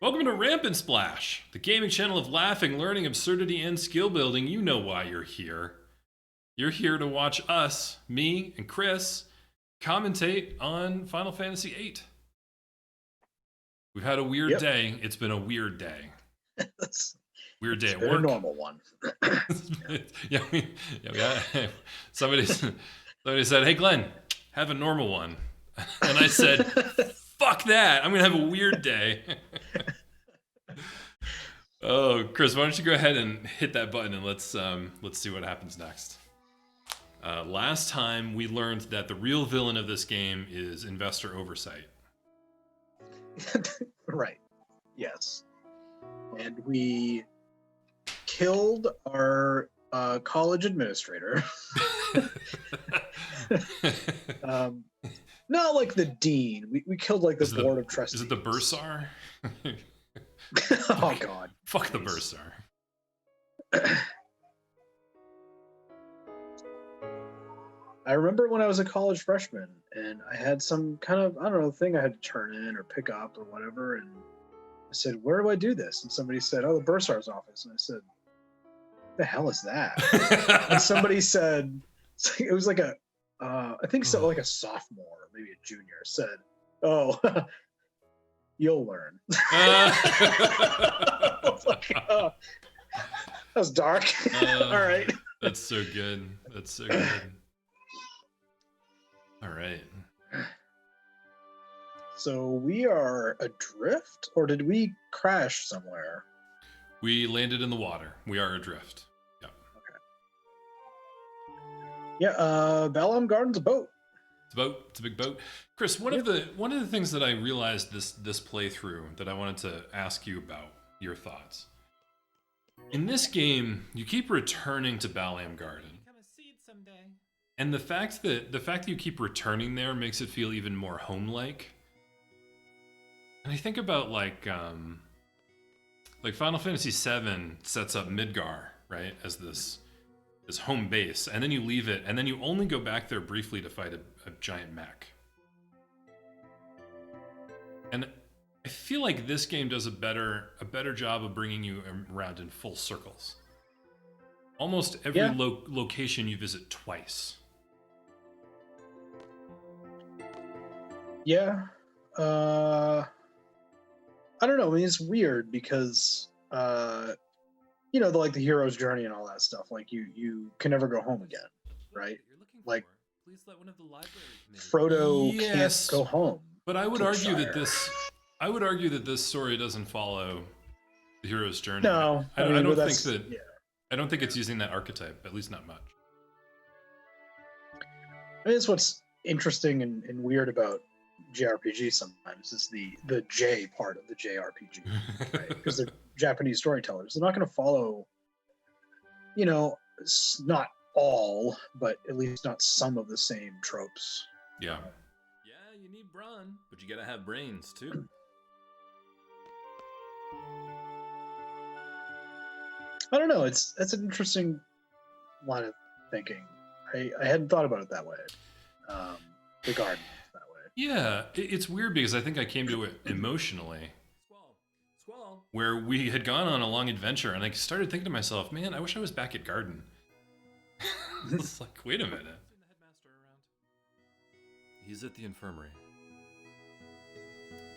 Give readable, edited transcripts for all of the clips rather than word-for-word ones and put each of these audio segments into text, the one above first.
Welcome to Rampant Splash, the gaming channel of laughing, learning, absurdity, and skill building. You know why you're here. You're here to watch us, me and Chris, commentate on Final Fantasy VIII. We've had a weird day. It's been a weird day. Weird day at work. A normal one. Somebody said, "Hey Glenn, have a normal one," and I said, "Fuck that! I'm gonna have a weird day." Oh, Chris, why don't you go ahead and hit that button and let's see what happens next. Last time we learned that the real villain of this game is investor oversight. Right. Yes. And we killed our college administrator. Not like the dean. We killed like the board of trustees. Is it the bursar? Oh God. Fuck the bursar. I remember when I was a college freshman and I had some kind of, I don't know, thing I had to turn in or pick up or whatever. And I said, "Where do I do this?" And somebody said, "Oh, the bursar's office." And I said, "What the hell is that?" And somebody said, it was like I think so, like a sophomore, or maybe a junior, said, "Oh, you'll learn." I was like, oh, that was dark. All right. That's so good. That's so good. All right. So we are adrift, or did we crash somewhere? We landed in the water. We are adrift. Yeah. Okay. Yeah. Balam Garden's a boat. It's a boat. It's a big boat. Chris, one of the things that I realized this playthrough that I wanted to ask you about your thoughts. In this game, you keep returning to Balam Garden. Become a seed someday. And the fact that you keep returning there makes it feel even more home-like. And I think about like Final Fantasy VII sets up Midgar, right, as this home base, and then you leave it, and then you only go back there briefly to fight a giant mech. And I feel like this game does a better job of bringing you around in full circles. Almost every location you visit twice. Yeah. I don't know. I mean, it's weird because, you know, the hero's journey and all that stuff. Like you can never go home again, right? Like, please let one of the library Frodo can't go home. But I would argue that this story doesn't follow the hero's journey. No, I don't think that. Yeah. I don't think it's using that archetype, at least not much. I mean, it's what's interesting and weird about JRPG sometimes is the J part of the JRPG, right? Because they're Japanese storytellers. They're not going to follow, you know, not all, but at least not some of the same tropes. Yeah. Yeah, you need brawn, but you gotta have brains too. I don't know. That's an interesting line of thinking. I hadn't thought about it that way. The garden that way. Yeah, it's weird because I think I came to it emotionally. Squall. Where we had gone on a long adventure, and I started thinking to myself, man, I wish I was back at Garden. It's like, wait a minute. The headmaster around. He's at the infirmary.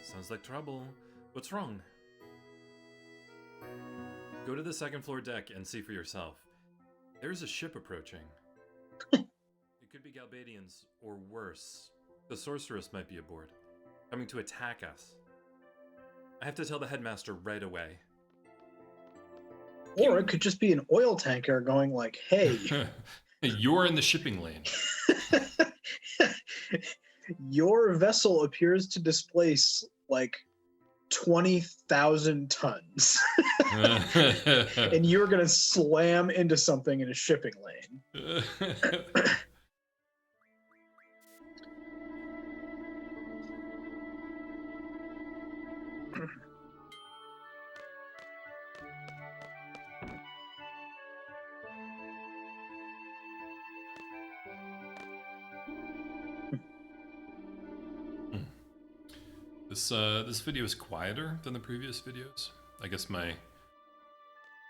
Sounds like trouble. What's wrong? Go to the second floor deck and see for yourself. There's a ship approaching. It could be Galbadians, or worse. The sorceress might be aboard, coming to attack us. I have to tell the headmaster right away. Or it could just be an oil tanker going like, "Hey, you're in the shipping lane. Your vessel appears to displace like 20,000 tons, and you're gonna slam into something in a shipping lane." This video is quieter than the previous videos. I guess my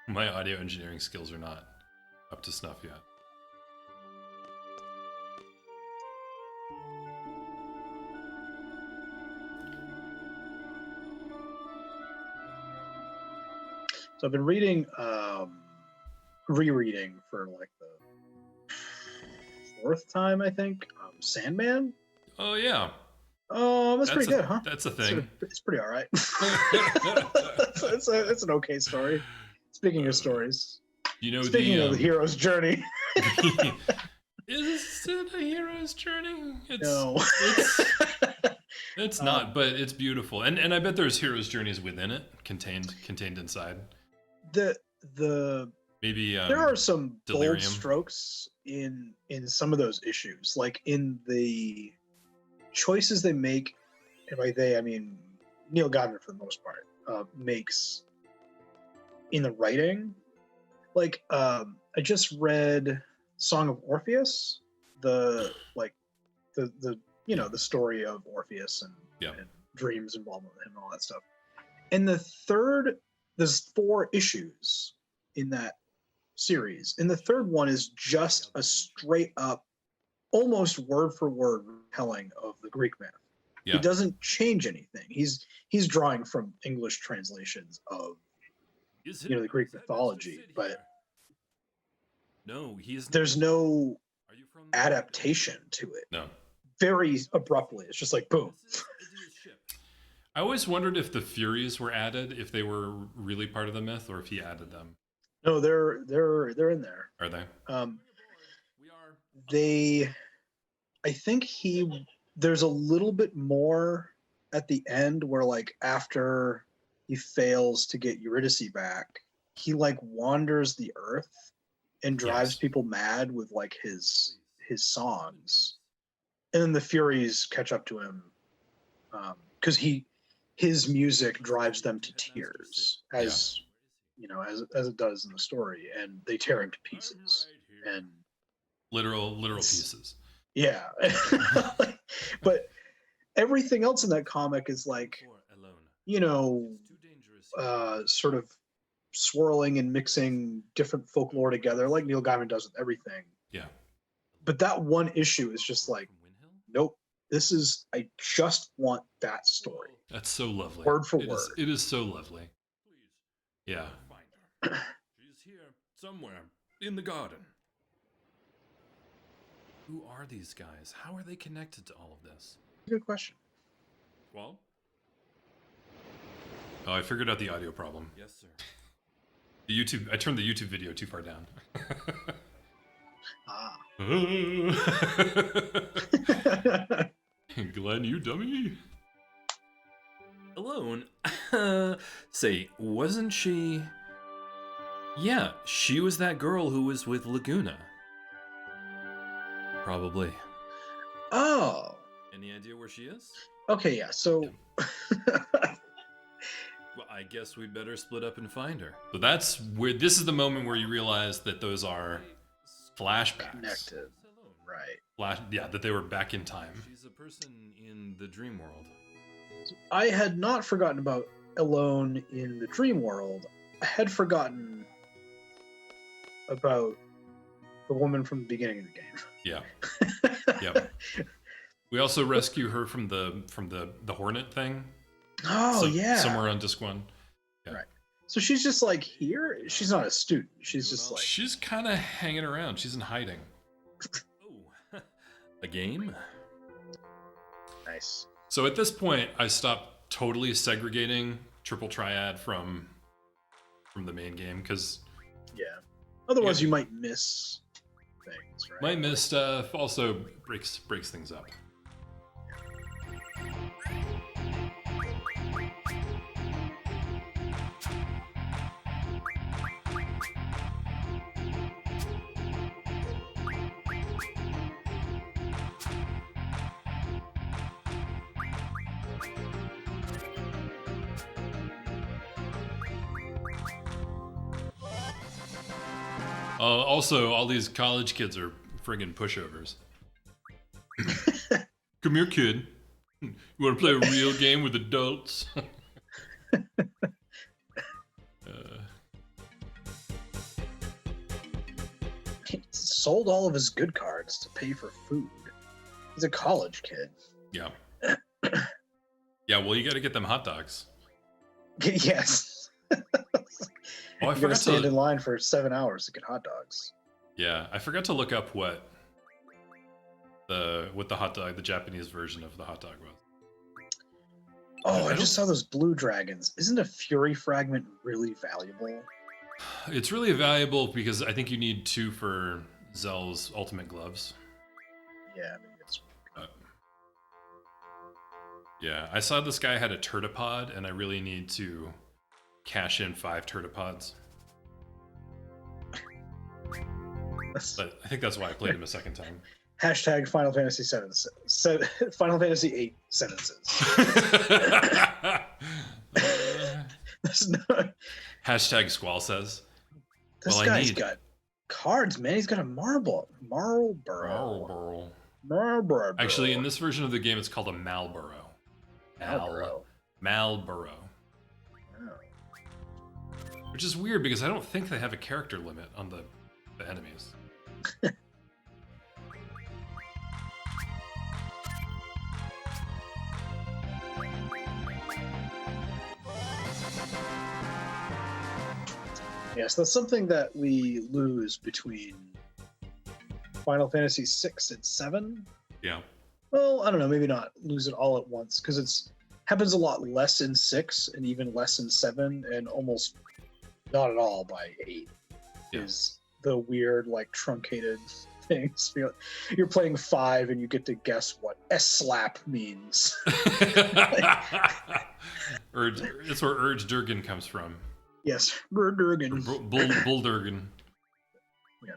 audio engineering skills are not up to snuff yet. So I've been reading, rereading for like the 4th time, I think. Sandman. Oh yeah. Oh, that's pretty good, huh? That's a thing. It's pretty all right. it's an okay story. Speaking of stories, you know, speaking of the hero's journey. Is it a hero's journey? No. It's not, but it's beautiful, and I bet there's hero's journeys within it, contained inside. The maybe there are some delirium. bold strokes in some of those issues, like in the choices they make, and by they I mean Neil Gaiman for the most part makes in the writing. Like I just read Song of Orpheus, the you know, the story of Orpheus and dreams involved with him and all that stuff. And there's 4 issues in that series. And the 3rd one is just a straight up, almost word for word telling of the Greek myth. Yeah. He doesn't change anything. He's drawing from English translations of the Greek mythology, but there's no adaptation to it. No. Very abruptly. It's just like boom. I always wondered if the Furies were added, if they were really part of the myth, or if he added them. No, they're in there. Are they? I think there's a little bit more at the end where, like, after he fails to get Eurydice back, he like wanders the earth and drives people mad with like his songs. And then the Furies catch up to him because his music drives them to tears, as you know, as it does in the story, and they tear him to pieces, and literal pieces. Yeah, but everything else in that comic is like, you know, sort of swirling and mixing different folklore together, like Neil Gaiman does with everything. Yeah. But that one issue is just like, nope, I just want that story. That's so lovely. Word for word. It is so lovely. Yeah. She's here somewhere in the garden. Who are these guys? How are they connected to all of this? Good question. Well? Oh, I figured out the audio problem. Yes, sir. I turned the YouTube video too far down. Glenn, you dummy. Alone? Say, wasn't she... Yeah, she was that girl who was with Laguna. Probably. Oh. Any idea where she is? Okay, yeah, so... Well, I guess we'd better split up and find her. So that's where... This is the moment where you realize that those are flashbacks. Connected. Right. That they were back in time. She's a person in the dream world. So I had not forgotten about Alone in the Dream World. I had forgotten about the woman from the beginning of the game. Yeah. Yep. We also rescue her from the Hornet thing. Oh, yeah. Somewhere on disc 1. Yeah. Right. So she's just like here. She's not a student. She's just like... She's kind of hanging around. She's in hiding. Oh, a game? Nice. So at this point, I stopped totally segregating Triple Triad from the main game because... Yeah. Otherwise, you might miss things, right? Might miss stuff. Also breaks things up. Also, all these college kids are friggin' pushovers. Come here, kid. You want to play a real game with adults? He sold all of his good cards to pay for food. He's a college kid. Yeah. Yeah, well, you got to get them hot dogs. Yes. Oh, I You're gonna forgot stand to. in line for 7 hours to get hot dogs. Yeah, I forgot to look up what the hot dog, the Japanese version of the hot dog was. Oh, I don't- just saw those blue dragons. Isn't a fury fragment really valuable? It's really valuable because I think you need 2 for Zell's ultimate gloves. Yeah, maybe it's. But, yeah, I saw this guy had a turtipod, and I really need to cash in 5 turtipods. But I think that's why I played him a second time. Hashtag Final Fantasy Final Fantasy 8 sentences. There's no- Hashtag Squall says. This Well, I guy's need- got cards, man. He's got a Marlboro. Marlboro. Actually, in this version of the game, it's called a Malboro. Marlboro. Malboro. Wow. Which is weird because I don't think they have a character limit on the enemies. Yes, that's something that we lose between Final Fantasy 6 and 7. Yeah. Well, I don't know, maybe not lose it all at once, because it's happens a lot less in 6 and even less in 7, and almost not at all by 8. Yeah. Is the weird, like, truncated things. You're playing 5 and you get to guess what S-slap means. It's where Urge Durgan comes from. Yes, Durgan. Bull Durgan. Yeah.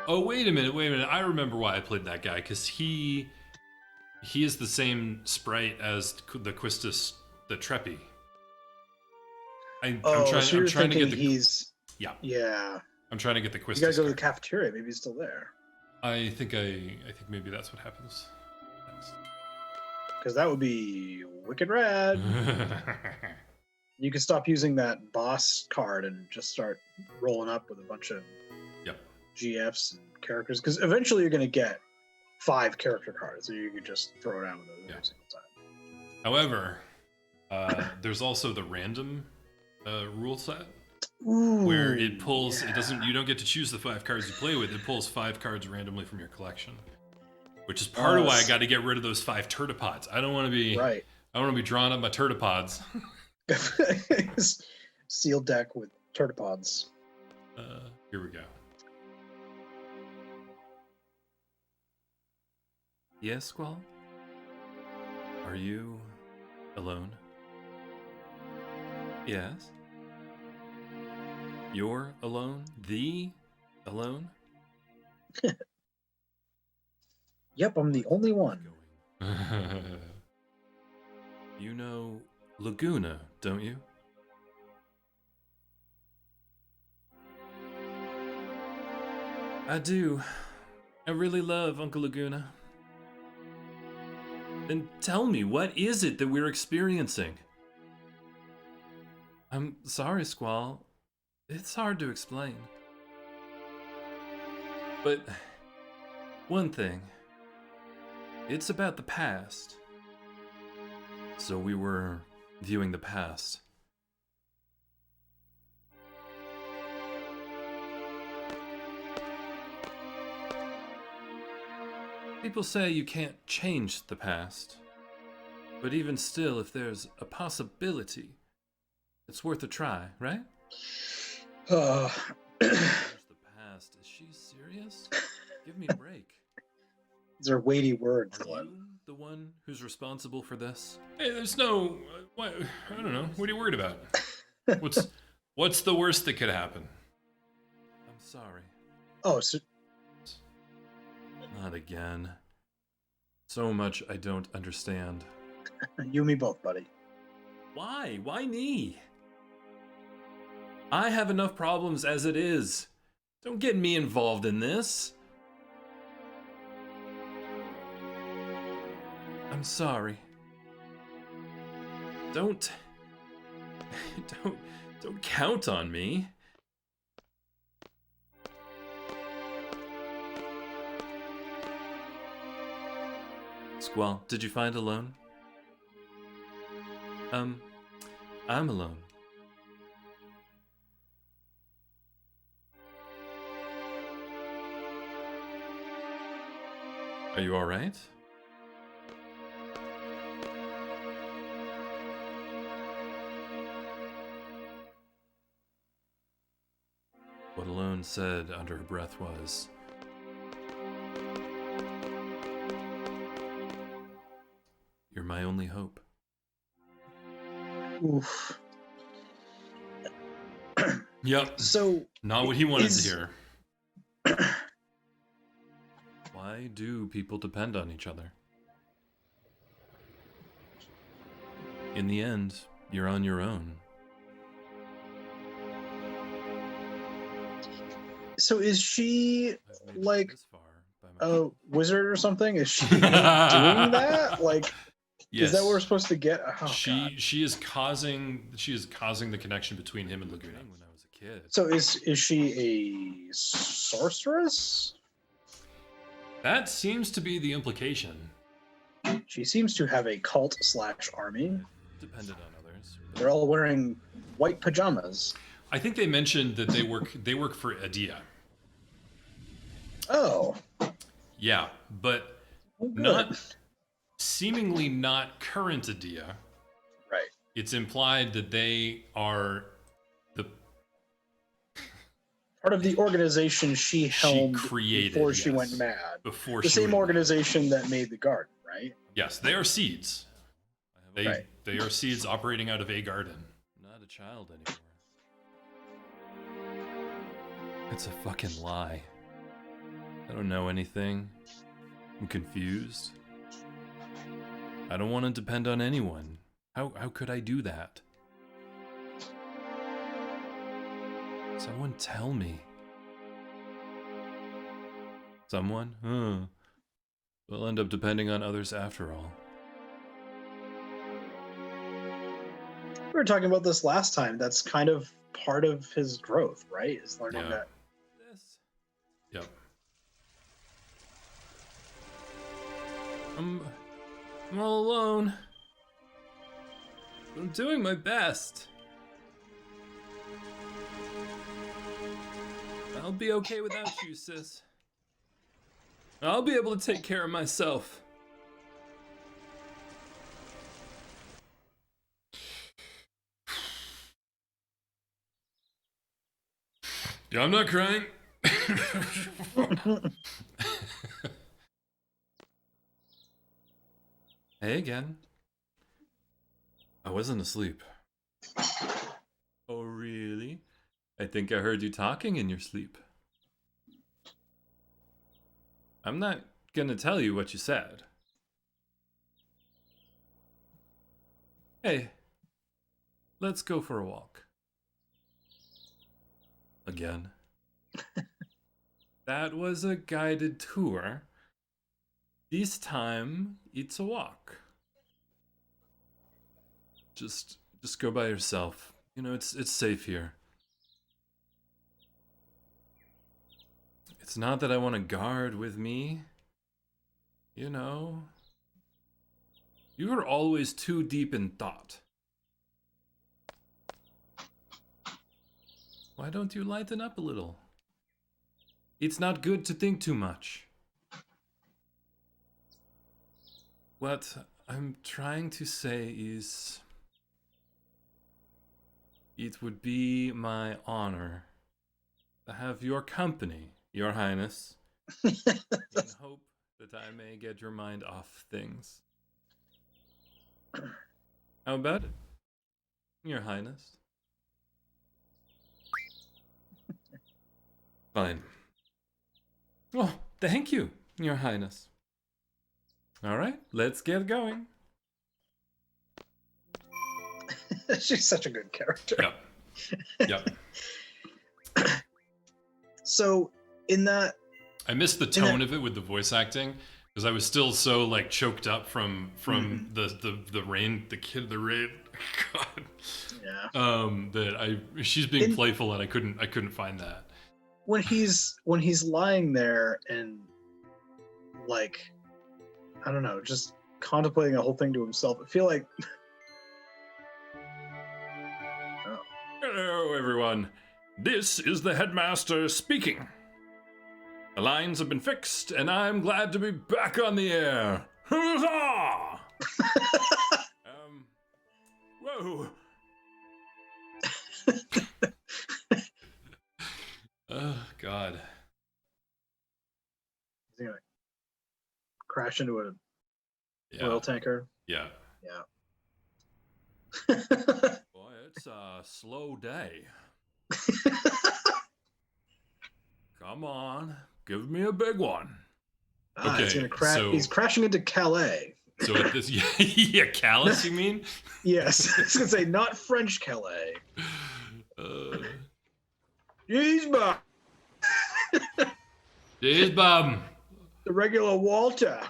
Oh, wait a minute. I remember why I played that guy, because he is the same sprite as the Quistis, the Treppy. I'm So you're trying to thinking get the he's... yeah. Yeah. I'm trying to get the Quistis. You gotta go to the card. cafeteria. Maybe he's still there. I think maybe that's what happens. Because that would be wicked rad. You could stop using that boss card and just start rolling up with a bunch of Yep. GFs and characters. Because eventually you're going to get 5 character cards, so you could just throw it out with those every single time. However, there's also the random rule set Ooh, where it pulls. yeah. It doesn't. You don't get to choose the 5 cards you play with. It pulls 5 cards randomly from your collection, which is part of why I got to get rid of those 5 turtipods. I don't want to be. Right. I don't want to be drawing up my turtipods. Sealed deck with turtipods. Here we go. Yes, Squall? Are you alone? Yes? You're alone? The alone? Yep, I'm the only one. You know Laguna, don't you? I do. I really love Uncle Laguna. Then tell me, what is it that we're experiencing? I'm sorry, Squall. It's hard to explain. But one thing. It's about the past. So we were viewing the past. People say you can't change the past. But even still, if there's a possibility, it's worth a try, right? Uh, Change the past. Is she serious? Give me a break. these are weighty words, Are Glen. you the one who's responsible for this? Hey, there's no. What? I don't know. What are you worried about? What's the worst that could happen? I'm sorry. Oh, so Not again. So much I don't understand. you and me both, buddy. Why? Why me? I have enough problems as it is. Don't get me involved in this. I'm sorry. Don't count on me. Squall, did you find a loan? I'm alone. Are you all right? What Alone said under her breath was, "You're my only hope." Oof. Yep. So Not what he wanted to hear. Why do people depend on each other? In the end, you're on your own. So is she I've made it like this far by my a wizard or something? Is she doing that? Like, Yes. is that what we're supposed to get? Oh, God. She is causing the connection between him and Laguna. when I was a kid. So is she a sorceress? That seems to be the implication. She seems to have a cult/army. Depended on others. They're all wearing white pajamas. I think they mentioned that they work for Adia. Oh, Yeah, but well, good. not seemingly not current Adia. Right. It's implied that they are the Part of the organization she helmed created, before she yes. went mad. before The she same went- organization that made the garden, right? Yes, they are seeds. I have They Right. they are seeds operating out of a garden. not a child anymore. It's a fucking lie. I don't know anything. I'm confused. I don't want to depend on anyone. How could I do that? Someone tell me. Someone? We'll end up depending on others after all. We were talking about this last time. That's kind of part of his growth, right? Is learning Yeah. that. This. Yep. I'm all alone. But I'm doing my best. I'll be okay without you, sis. I'll be able to take care of myself. Yeah, I'm not crying. Hey again. I wasn't asleep. Oh, really? I think I heard you talking in your sleep. I'm not gonna tell you what you said. Hey, let's go for a walk. Again. That was a guided tour. This time, it's a walk. Just go by yourself. You know, it's safe here. It's not that I want a guard with me. You know. You are always too deep in thought. Why don't you lighten up a little? It's not good to think too much. What I'm trying to say is, it would be my honor to have your company, Your Highness, in hope that I may get your mind off things. How about it, Your Highness? Fine. Oh, thank you, Your Highness. All right, let's get going. She's such a good character. Yep. Yep. So in that, I missed the tone of it with the voice acting because I was still so like choked up from the rain, the rain. God. Yeah. She's being playful and I couldn't find that. When he's lying there and like, I don't know, just contemplating the whole thing to himself, I feel like. Hello, everyone. This is the headmaster speaking. The lines have been fixed, and I'm glad to be back on the air. Huzzah! Whoa. Oh, God. He's gonna crash into a Yeah. oil tanker. Yeah. Yeah. Boy, it's a slow day. Come on, give me a big one. Okay, he's gonna crash. He's crashing into Calais. So at this, yeah, Callus, you mean? Yes, I was gonna say not French Calais. Jeez, Bob. Jeez, Bob. The regular Walter.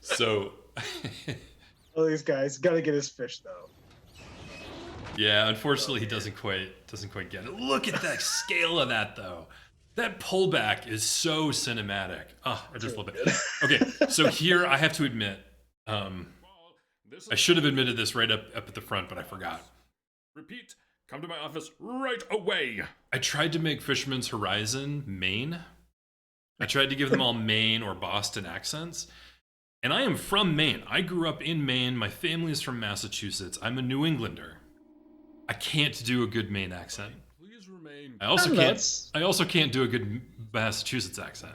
So. All these guys gotta get his fish though. Yeah, unfortunately, he doesn't quite get it. Look at that scale of that, though. That pullback is so cinematic. Oh, I just love it. Okay, so here I have to admit, I should have admitted this right up at the front, but I forgot. Repeat. Come to my office right away. I tried to make Fisherman's Horizon Maine. I tried to give them all Maine or Boston accents. And I am from Maine. I grew up in Maine. My family is from Massachusetts. I'm a New Englander. I can't do a good Maine accent. Please remain. I also can't do a good Massachusetts accent.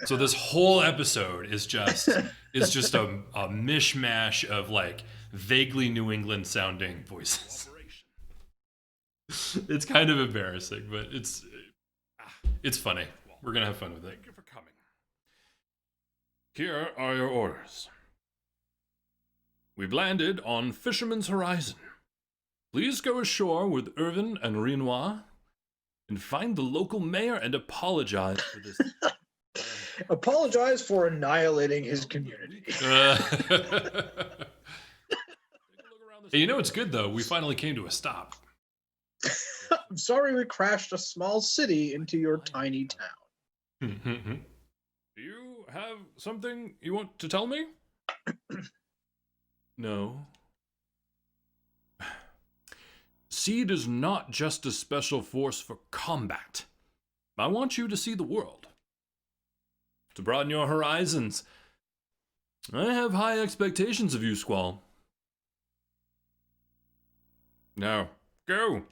So this whole episode is just a mishmash of like vaguely New England sounding voices. It's kind of embarrassing, but it's funny. We're gonna have fun with it. Thank you for coming. Here are your orders. We've landed on Fisherman's Horizon. Please go ashore with Irvin and Renoir and find the local mayor and apologize for this. Apologize for annihilating his community. Hey, you know what's good though? We finally came to a stop. I'm sorry we crashed a small city into your tiny town. Do you have something you want to tell me? No. Seed is not just a special force for combat. I want you to see the world. To broaden your horizons. I have high expectations of you, Squall. Now, go.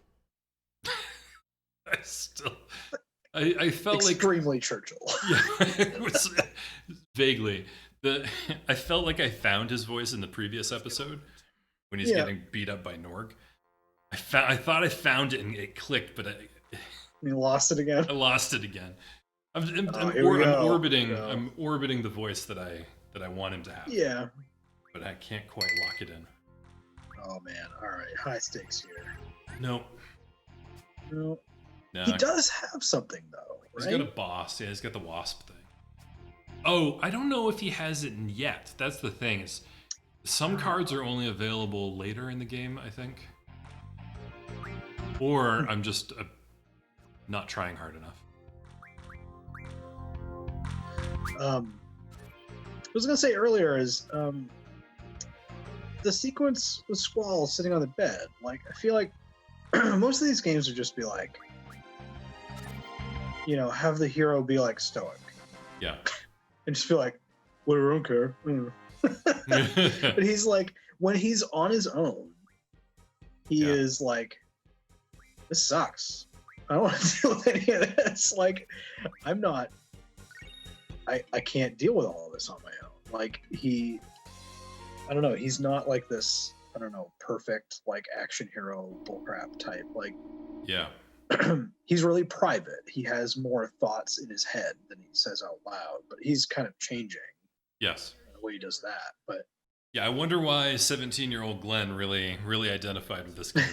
I felt extremely Churchill. Yeah, it was vaguely. I felt like I found his voice in the previous episode when he's getting beat up by Norg. I thought I found it and it clicked, but you lost it again. I lost it again. I'm orbiting the voice that I want him to have. Yeah, but I can't quite lock it in. Oh man! All right, high stakes here. No. He does have something though, right? He's got a boss. Yeah, he's got the wasp thing. Oh, I don't know if he has it yet. That's the thing. Is some cards are only available later in the game, I think. Or I'm just not trying hard enough. I was gonna say earlier is the sequence with Squall sitting on the bed. Like, I feel like most of these games would just be like, you know, have the hero be like stoic. Yeah. And just feel like, whatever, I don't care. But he's like, when he's on his own, he is like, this sucks. I don't want to deal with any of this. Like, I'm not, I can't deal with all of this on my own. Like, I don't know, he's not like this, I don't know, perfect, like, action hero bullcrap type. Like, yeah. He's really private. He has more thoughts in his head than he says out loud, but he's kind of changing. Yes. The way he does that. But Yeah, I wonder why 17-year-old Glen really identified with this game.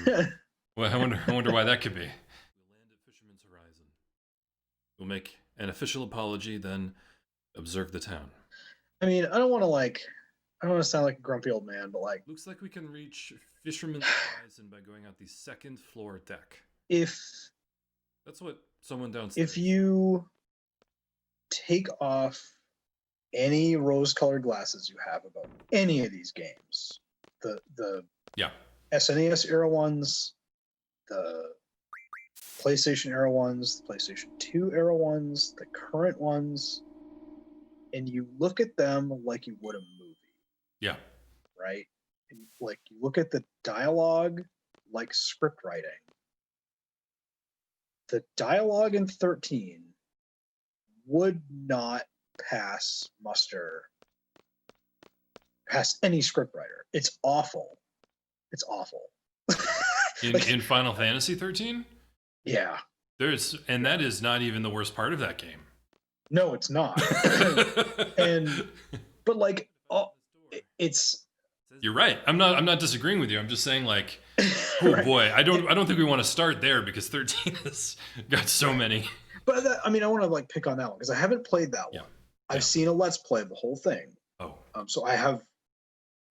Well, I wonder why that could be. We'll land at Fisherman's Horizon. We'll make an official apology, then observe the town. I mean, I don't want to sound like a grumpy old man, but like, Looks like we can reach Fisherman's Horizon by going out the second floor deck. if That's what someone downstairs. if you take off any rose-colored glasses you have about any of these games, the Yeah. SNES era ones, the PlayStation era ones, the PlayStation 2 era ones, the current ones, and you look at them like you would a movie, Yeah. right? And like you look at the dialogue like script writing. The dialogue in 13 would not pass muster past any scriptwriter. It's awful. It's awful. In Final Fantasy 13? Yeah. And that is not even the worst part of that game. No, it's not. But like, it's. You're right. I'm not disagreeing with you. I'm just saying, like, oh Right. boy, I don't think we want to start there because 13 has got so many. But I mean, I want to like pick on that one because I haven't played that Yeah. one. I've seen a Let's Play of the whole thing. Oh. So I have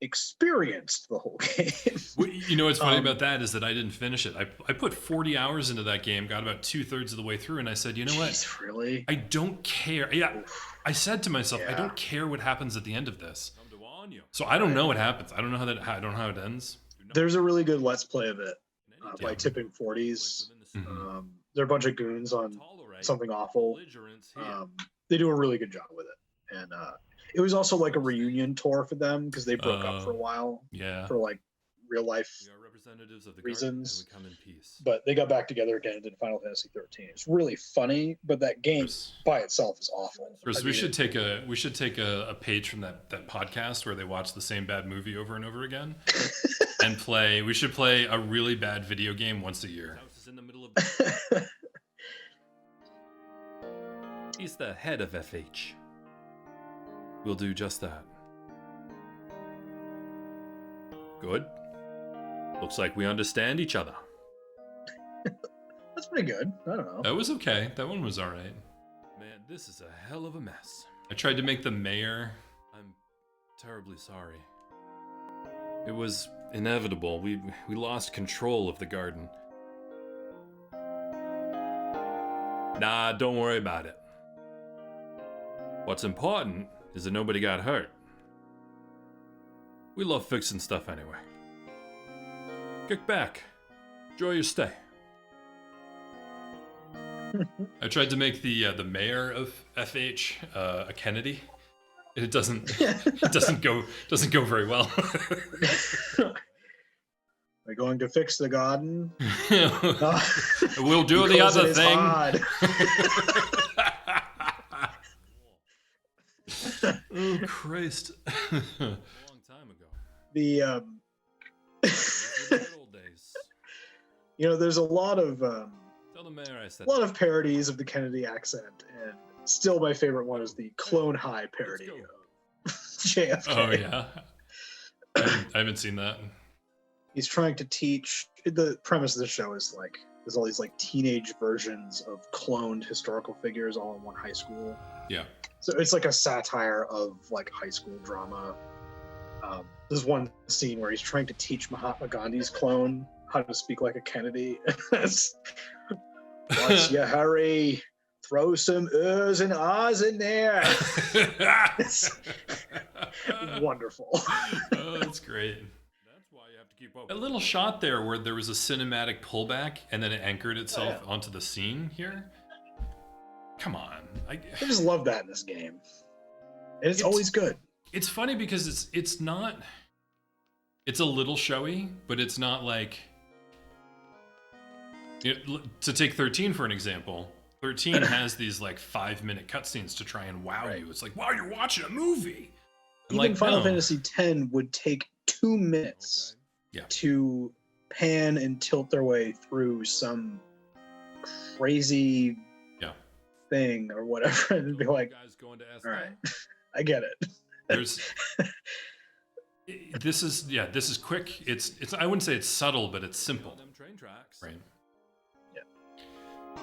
experienced the whole game. Well, you know what's funny about that is that I didn't finish it. I put 40 hours into that game, got about 2/3 of the way through, and I said, you know what? Jeez, really? I don't care. Yeah, I said to myself, I Yeah. don't care what happens at the end of this. Come to warn you. So I don't know what happens. I don't know how it ends. There's a really good Let's Play of it In any by town, Tipping 40s. within the city, Mhm. They're a bunch of goons on tolerate something awful. belligerence here. They do a really good job with it, and it was also like a reunion tour for them because they broke up for a while Yeah. for like real life We are representatives of the reasons. garden, and we come in peace. but they got back together again and did Final Fantasy 13. It's really funny, but that game by itself is awful. Chris, I we mean, should take a page from that podcast where they watch the same bad movie over and over again and play. We should play a really bad video game once a year. House is in the middle of. He's the head of FH. We'll do just that. Good. Looks like we understand each other. That's pretty good. I don't know. That was okay. That one was all right. Man, this is a hell of a mess. I tried to make the mayor. I'm terribly sorry. It was inevitable. We lost control of the garden. Nah, don't worry about it. What's important is that nobody got hurt. We love fixing stuff anyway. Kick back. Enjoy your stay. I tried to make the mayor of FH a Kennedy. It doesn't go very well. We're going to fix the garden. We'll do the Because it other is thing. hard. Oh Christ! A long time ago. The Those were the good old days. there's a lot of Tell the mayor I said. parodies of the Kennedy accent, and still my favorite one is the Clone High parody go. of JFK. Oh yeah, I haven't seen that. He's trying to teach. The premise of the show is like there's all these like teenage versions of cloned historical figures all in one high school. Yeah. So it's like a satire of like high school drama. There's one scene where he's trying to teach Mahatma Gandhi's clone how to speak like a Kennedy. What's your hurry? Throw some ers and ahs in there. It's wonderful. Oh, that's great. That's why you have to keep up. A little shot there where there was a cinematic pullback and then it anchored itself onto the scene here. Come on. I just love that in this game. And it's always good. It's funny because it's not. It's a little showy, but it's not like. To take 13 for an example, 13 has these like 5-minute cutscenes to try and wow you. It's like, wow, you're watching a movie. And Even like, Final no. Fantasy X would take 2 minutes to pan and tilt their way through some crazy thing or whatever and be like, Guys going to all right, I get it. There's This is quick. It's I wouldn't say it's subtle, but it's simple. Them train tracks. Right. Yeah.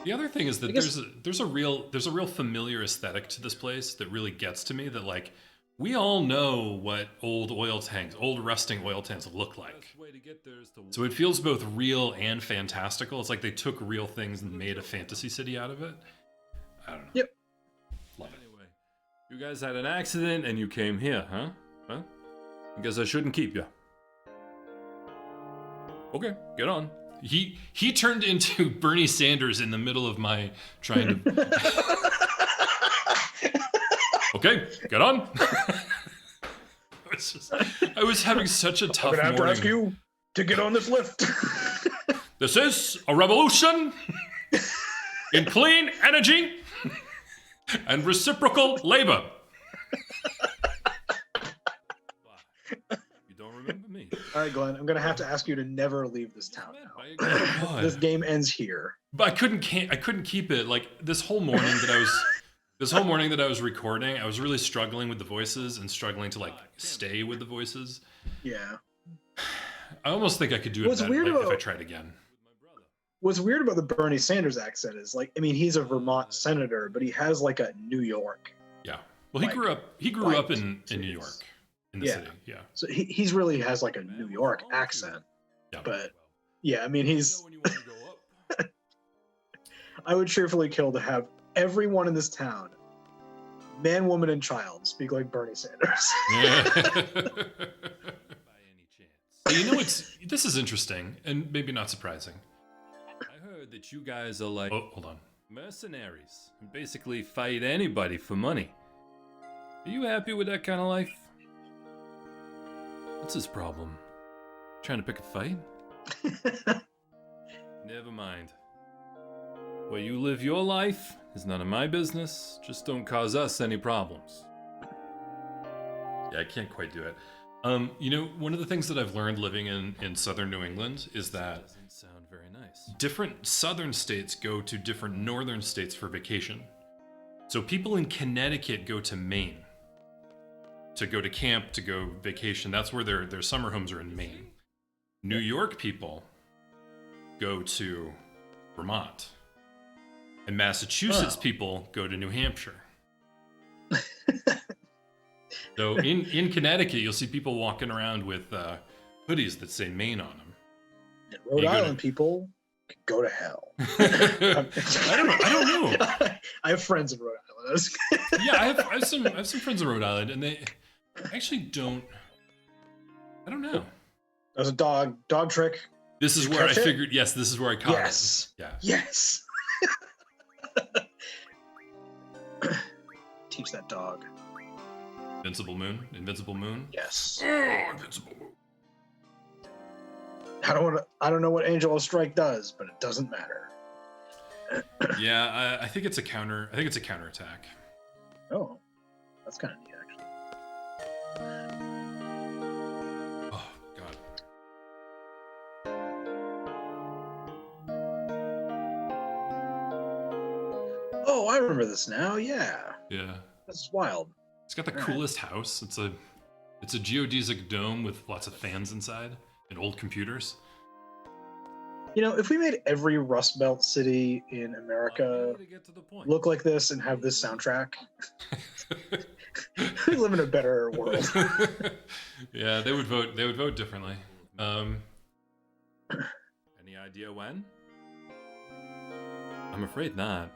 The other thing is that I guess- there's a real familiar aesthetic to this place that really gets to me. That like we all know what old rusting oil tanks look like. Best way to get there is to So it feels both real and fantastical. It's like they took real things and made a fantasy city out of it. I don't know. Yep. Love it. Anyway, you guys had an accident and you came here, huh? Huh? I guess I shouldn't keep you. Okay, get on. He turned into Bernie Sanders in the middle of my trying to. Okay, get on. I was having such a tough I'm gonna have morning. to ask you to get on this lift. This is a revolution in clean energy and reciprocal labor. You don't remember me. All right, Glenn, I'm gonna have to ask you to never leave this town now. God. This game ends here. But I couldn't keep it. Like this whole morning that I was recording, I was really struggling with the voices and struggling to like stay with the voices. Yeah. I almost think I could do it What's better weird like, if I about- tried again. What's weird about the Bernie Sanders accent is like, I mean, he's a Vermont senator, but he has like a New York. Yeah. Well, he Like- grew up in like- New York, in the Yeah. city. Yeah. So he's really has like a New York accent. Yeah. But yeah, I mean, he's. When you want to go up. I would cheerfully kill to have everyone in this town, man, woman, and child, speak like Bernie Sanders. Yeah. By any chance. You know, this is interesting and maybe not surprising. I heard that you guys are like Oh, hold on. mercenaries and basically fight anybody for money. Are you happy with that kind of life? What's his problem? Trying to pick a fight? Never mind. Where you live your life is none of my business. Just don't cause us any problems. Yeah, I can't quite do it. You know, one of the things that I've learned living in southern New England is that Doesn't sound very nice. different southern states go to different northern states for vacation. So people in Connecticut go to Maine to go to camp, to go vacation. That's where their summer homes are in Maine. New York people go to Vermont. And Massachusetts people go to New Hampshire. So in Connecticut, you'll see people walking around with hoodies that say Maine on them. Rhode You go to- Island people could go to hell. I don't know. I have friends in Rhode Island. Yeah, I have some friends in Rhode Island, and they actually don't. I don't know. That was a dog trick. This is Did you where I catch it? figured. Yes, this is where I caught Yes. it. Yeah. Yes. Teach that dog. Invincible Moon. Yes. Oh, Invincible Moon. I don't know what Angel of Strike does, but it doesn't matter. Yeah, I think it's a counter. I think it's a counterattack. Oh, that's kind of neat, actually. Oh God. Oh, I remember this now. Yeah, Yeah. this is wild. It's got the Alright. coolest house. It's a geodesic dome with lots of fans inside and old computers. You know, if we made every Rust Belt city in America To get to the point. look like this and have this soundtrack, we live in a better world. Yeah, they would vote. They would vote differently. Any idea when? I'm afraid not.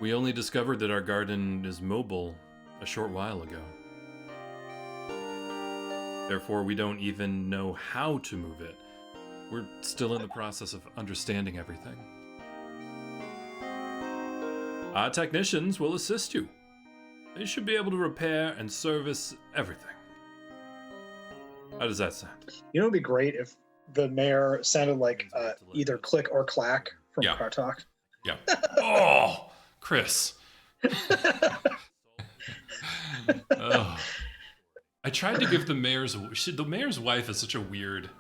We only discovered that our garden is mobile a short while ago. Therefore, we don't even know how to move it. We're still in the process of understanding everything. Our technicians will assist you. They should be able to repair and service everything. How does that sound? You know, it'd be great if the mayor sounded like either Click or Clack from Yeah. Car Talk. Yeah. Oh, Chris. Oh. I tried to give the mayor's wife is such a weird.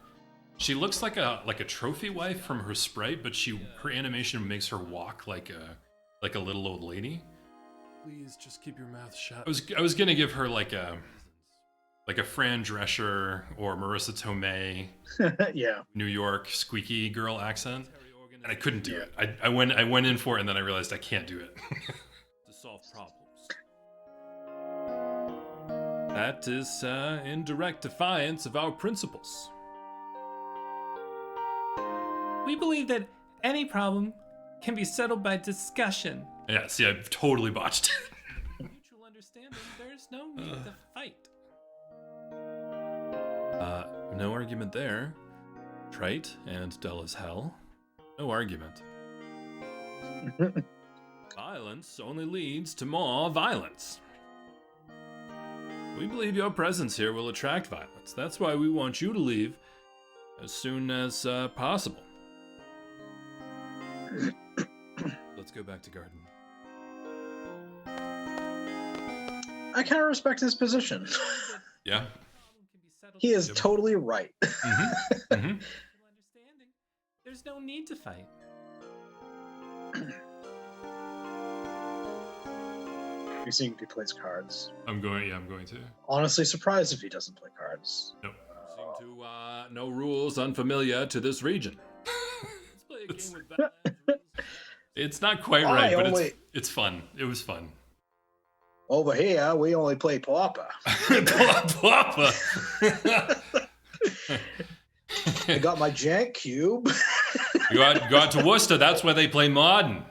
She looks like a trophy wife from her sprite, but her animation makes her walk like a little old lady. Please just keep your mouth shut. I was gonna give her like like a Fran Drescher or Marissa Tomei, Yeah. New York squeaky girl accent, and I couldn't do it. I went in for it, and then I realized I can't do it. To solve problems. That is in direct defiance of our principles. We believe that any problem can be settled by discussion. Yeah, see, I've totally botched it. Mutual understanding, there's no need to fight. No argument there. Trite and dull as hell. No argument. Violence only leads to more violence. We believe your presence here will attract violence. That's why we want you to leave as soon as possible. Let's go back to garden. I kind of respect his position. Yeah. He is totally right. Mm-hmm. There's no need to fight. You're seeing if he plays cards. I'm going to. Honestly, surprised if he doesn't play cards. Nope. Seem to know rules unfamiliar to this region. Let's play a game with valid rules. It's not quite right, but it's fun. It was fun. Over here, we only play Pauper. Papa. I got my jank cube. You go out to Worcester. That's where they play modern.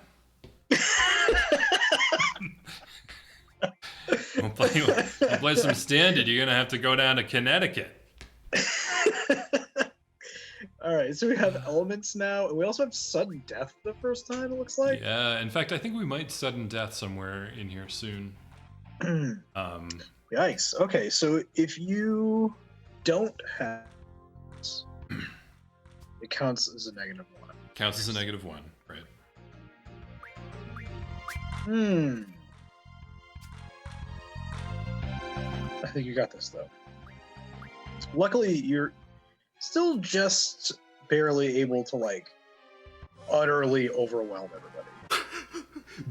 We'll play some standard. You're gonna have to go down to Connecticut. All right, so we have elements now. We also have sudden death the first time, it looks like. Yeah, in fact, I think we might sudden death somewhere in here soon. Yikes. Okay, so if you don't have it counts as a -1. Counts as a -1, right? I think you got this, though. Luckily, you're still just barely able to, like, utterly overwhelm everybody.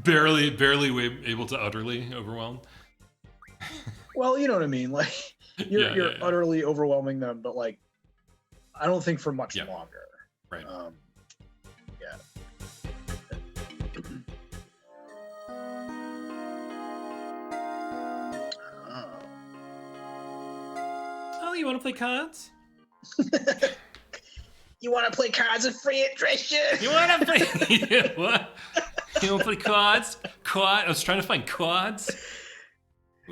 barely able to utterly overwhelm. Well, you know what I mean. Like, you're Yeah. utterly overwhelming them, but, like, I don't think for much longer. Right. Yeah. Oh, you want to play cards? You want to play cards with free interest? You want to play? What? You want to play cards? I was trying to find cards.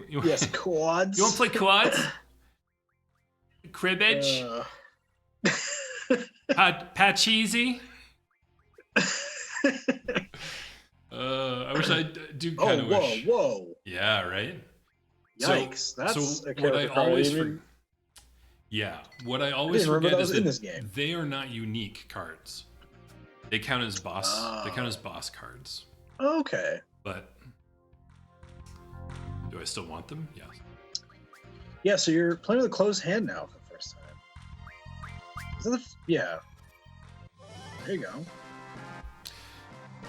Yes, quads. You want to play quads? Cribbage? Pachisi? I wish I do kind of wish. Whoa. Yeah, right? Yikes. That's a what I character card. always what I always forget is in that this game. they are not unique cards. They count as boss. They count as boss cards. Okay. But do I still want them? Yes. Yeah, so you're playing with a closed hand now for the first time. Is that yeah. There you go.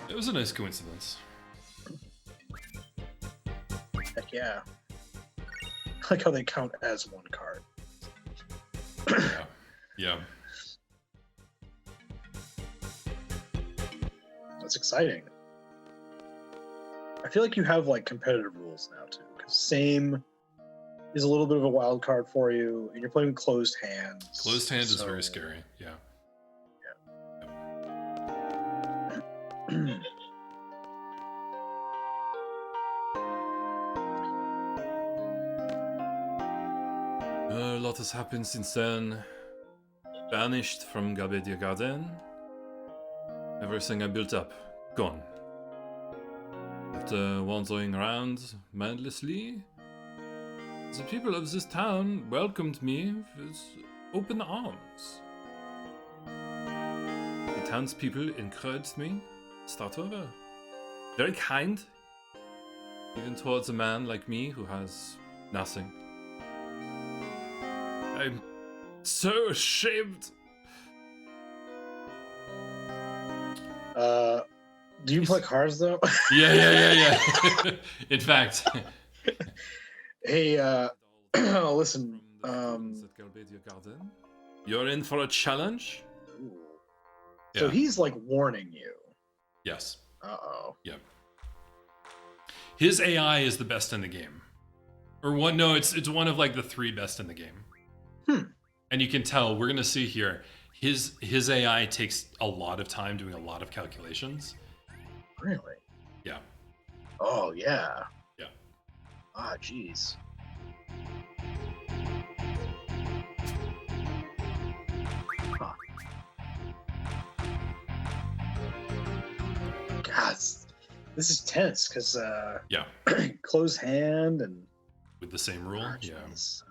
It was a nice coincidence. Heck yeah. I like how they count as one card. Yeah. That's exciting. I feel like you have like competitive rules now too, because same is a little bit of a wild card for you, and you're playing closed hands. Closed hand is very scary. Yeah. A lot has happened since then. Banished from RD DRGN. Everything I built up, gone. After wandering around mindlessly, the people of this town welcomed me with open arms. The townspeople encouraged me to start over. Very kind, even towards a man like me who has nothing. I'm so ashamed. Do you play cards though? Yeah. In fact. Hey, listen, You're in for a challenge? Ooh. Yeah. So he's like warning you. Yes. Uh-oh. Yep. His AI is the best in the game. Or one, no, it's one of like the 3 best in the game. And you can tell, we're gonna see here, his AI takes a lot of time doing a lot of calculations. Really? Yeah. Oh, yeah. Yeah. Ah, jeez. Huh. God, this is tense because Yeah. close hand and With the same rule. Yeah. jeez.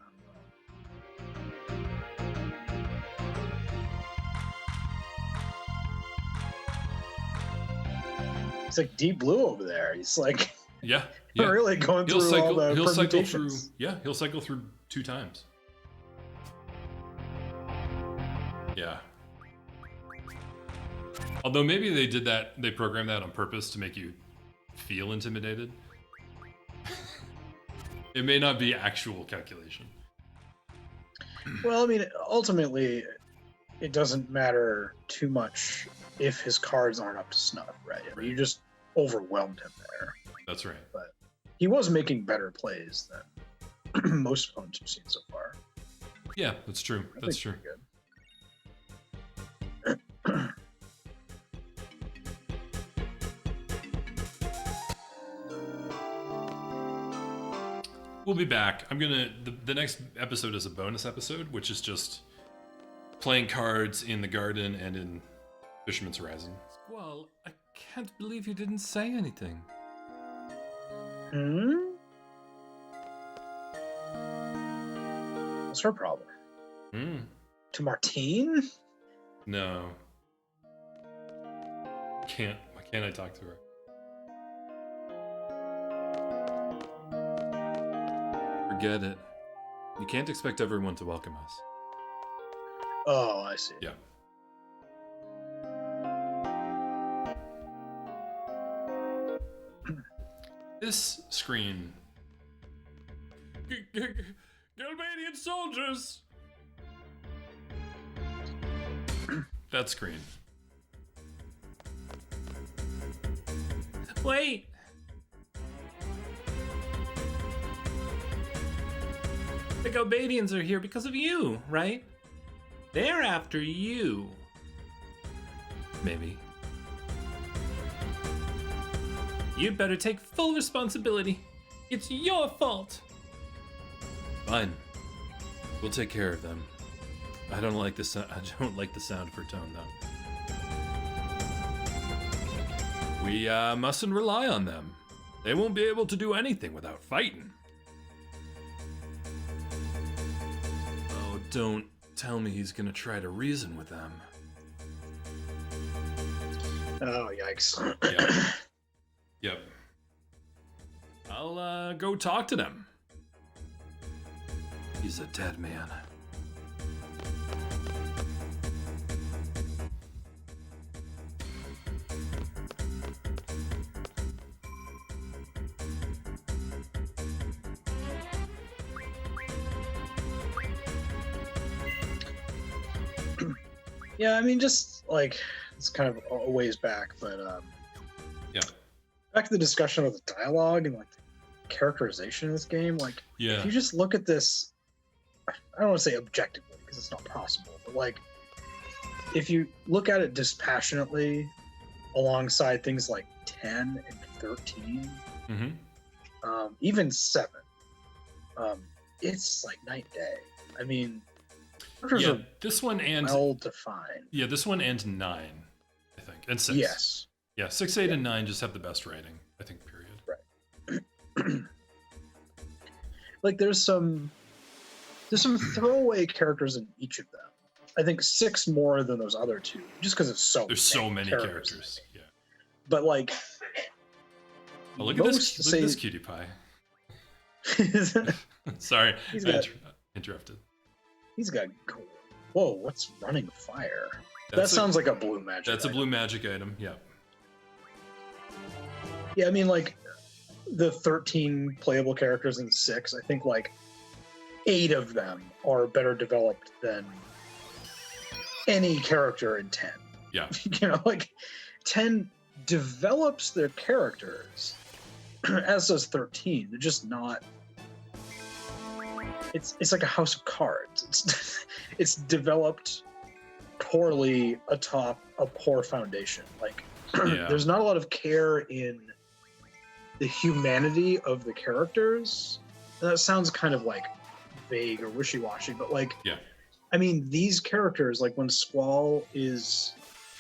It's like Deep Blue over there. He's like Yeah. Yeah. really going He'll through all the cycle through. permutations. Yeah, he'll cycle through 2 times. Yeah. Although maybe they did that, they programmed that on purpose to make you feel intimidated. It may not be actual calculation. Well, I mean, ultimately, it doesn't matter too much if his cards aren't up to snuff, right? I mean, you just overwhelmed him there. That's right. But he was making better plays than most opponents we've seen so far. Yeah, that's true. I That's think true. pretty good. We'll be back. I'm gonna. The next episode is a bonus episode, which is just playing cards in the garden and in Fisherman's Horizon. Squall, I can't believe you didn't say anything. Hmm? What's her problem? Hmm. To Martine? No. Can't. Why can't I talk to her? Forget it. You can't expect everyone to welcome us. Oh, I see. Yeah. This screen. Galbadian soldiers! That screen. Wait! The Galbadians are here because of you, right? They're after you. Maybe. You'd better take full responsibility. It's your fault. Fine. We'll take care of them. I don't like the sound of her tone, though. We mustn't rely on them. They won't be able to do anything without fighting. Oh, don't tell me he's gonna try to reason with them. Oh, yikes. Yeah. Yep. I'll go talk to them. He's a dead man. Yeah, I mean, just like, it's kind of a ways back, but Yeah. back to the discussion of the dialogue and like the characterization of this game. Like, Yeah. if you just look at this, I don't want to say objectively because it's not possible, but like, if you look at it dispassionately alongside things like 10 and 13, Mm-hmm. even 7, it's like night and day. I mean, characters Yeah. are This one and well defined. yeah, this one and 9, I think, and 6. Yes. Yeah, 6, 8, and 9 just have the best writing, I think. Period. Like there's some throwaway characters in each of them. I think 6 more than those other 2, just because it's so There's so many characters. Yeah. But like, Oh, look at this! most Look at this say- cutie pie. Sorry, He's I got- interrupted. he's got. Whoa, what's running fire? That That's sounds like a blue magic. That's a item. blue magic item. Yeah. Yeah, I mean, like the 13 playable characters in 6. I think like 8 of them are better developed than any character in 10. Yeah. You know, like 10 develops their characters, as does 13. They're just not. It's like a house of cards. It's developed poorly atop a poor foundation. Like there's not a lot of care in the humanity of the characters. That sounds kind of like vague or wishy-washy, but like, I mean, these characters, like when Squall is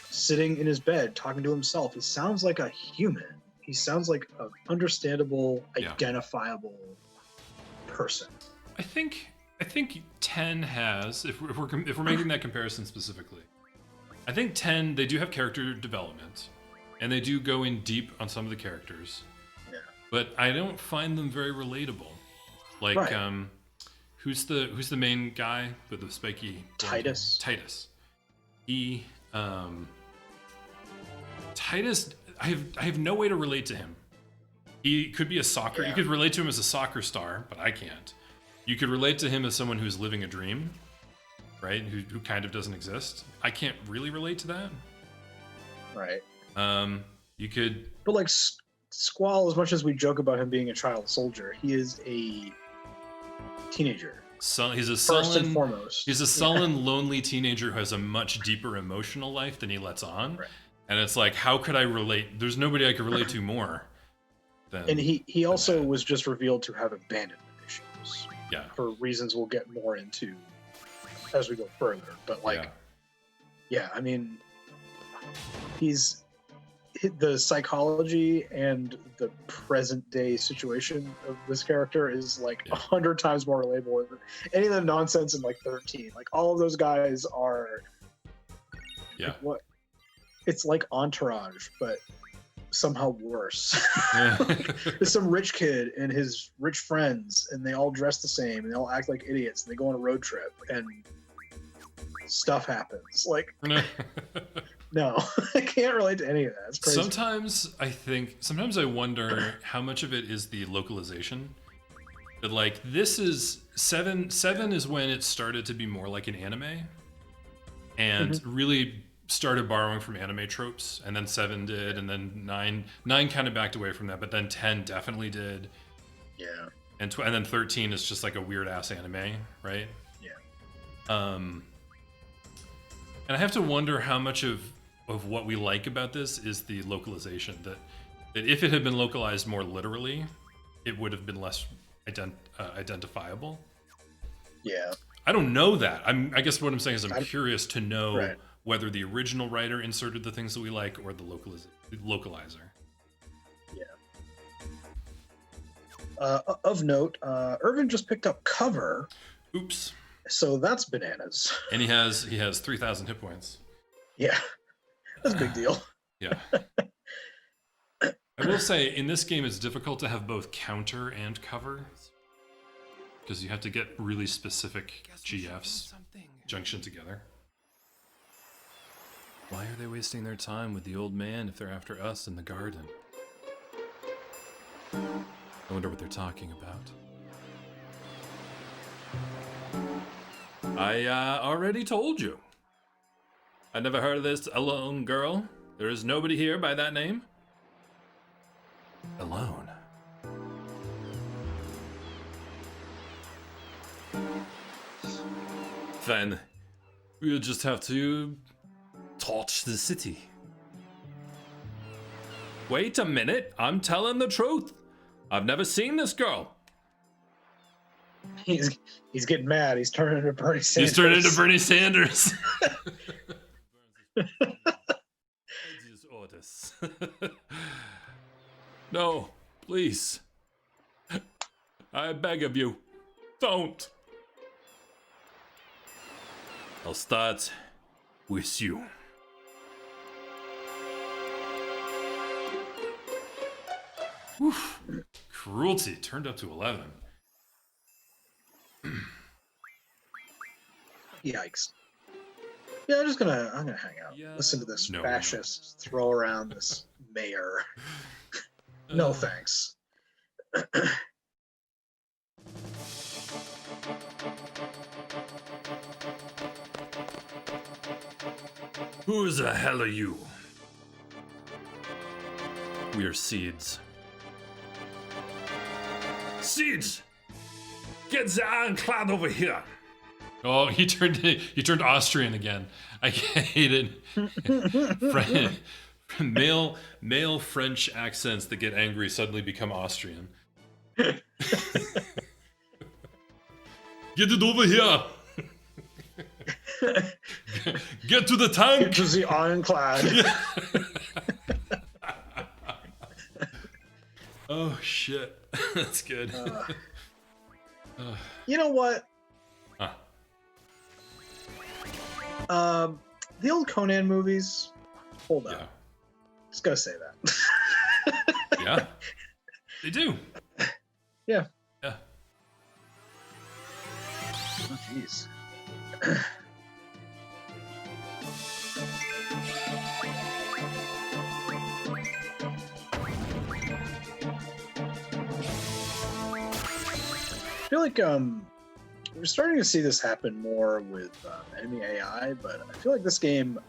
sitting in his bed talking to himself, he sounds like a human. He sounds like an understandable, identifiable person. I think 10 has, if we're making that comparison specifically, I think 10, they do have character development, and they do go in deep on some of the characters. Yeah. But I don't find them very relatable. Like, who's the main guy with the spiky? Titus. He, Titus, I have no way to relate to him. He could be a soccer. You could relate to him as a soccer star, but I can't. You could relate to him as someone who's living a dream, right? Who kind of doesn't exist. I can't really relate to that. Right. You could. But like Squall, as much as we joke about him being a child soldier, he is a teenager. So he's a First sullen, and foremost. He's a sullen, lonely teenager who has a much deeper emotional life than he lets on. Right. And it's like, how could I relate? There's nobody I could relate to more. And he also was just revealed to have abandonment issues. Yeah. For reasons we'll get more into as we go further. But like, I mean, he's the psychology and the present day situation of this character is like 100 times more relatable than any of the nonsense in like 13. Like all of those guys are like, what? It's like Entourage, but somehow worse. There's some rich kid and his rich friends, and they all dress the same, and they all act like idiots, and they go on a road trip, and stuff happens. Like, no, I can't relate to any of that. It's crazy. Sometimes I wonder how much of it is the localization. But like, this is 7 is when it started to be more like an anime, and really started borrowing from anime tropes, and then 7 did, and then 9 kind of backed away from that, but then 10 definitely did. Yeah. And then 13 is just like a weird ass anime, right? Yeah. And I have to wonder how much of what we like about this is the localization. That if it had been localized more literally, it would have been less identifiable. Yeah. I don't know that. I guess what I'm saying is I'm curious to know whether the original writer inserted the things that we like or the localizer. Yeah. Of note, Irvin just picked up cover. Oops. So that's bananas. And he has 3,000 hit points. Yeah. That's a big deal. Yeah. I will say, in this game, it's difficult to have both counter and cover. Because you have to get really specific GFs junctioned together. Why are they wasting their time with the old man if they're after us in the garden? I wonder what they're talking about. I already told you. I never heard of this alone girl. There is nobody here by that name. Alone. Then we'll just have to torch the city. Wait a minute, I'm telling the truth. I've never seen this girl. He's getting mad. He's turning into Bernie Sanders. He's turning into Bernie Sanders. Orders. No, please. I beg of you, don't. I'll start with you. Oof. Cruelty turned up to 11. Yikes. Yeah, I'm gonna hang out. Yeah. Listen to this No, fascist throw around this mayor. No thanks. Who the hell are you? We are seeds. Seeds! Get the ironclad over here! Oh, he turned Austrian again. I hate it. Male French accents that get angry suddenly become Austrian. Get it over here! Get to the tank! Get to the ironclad. Oh shit, that's good. You know what? Huh. The old Conan movies. Hold up. Yeah. Just gotta say that. Yeah, they do. Yeah. Yeah. Oh, jeez. I feel like we're starting to see this happen more with enemy AI, but I feel like this game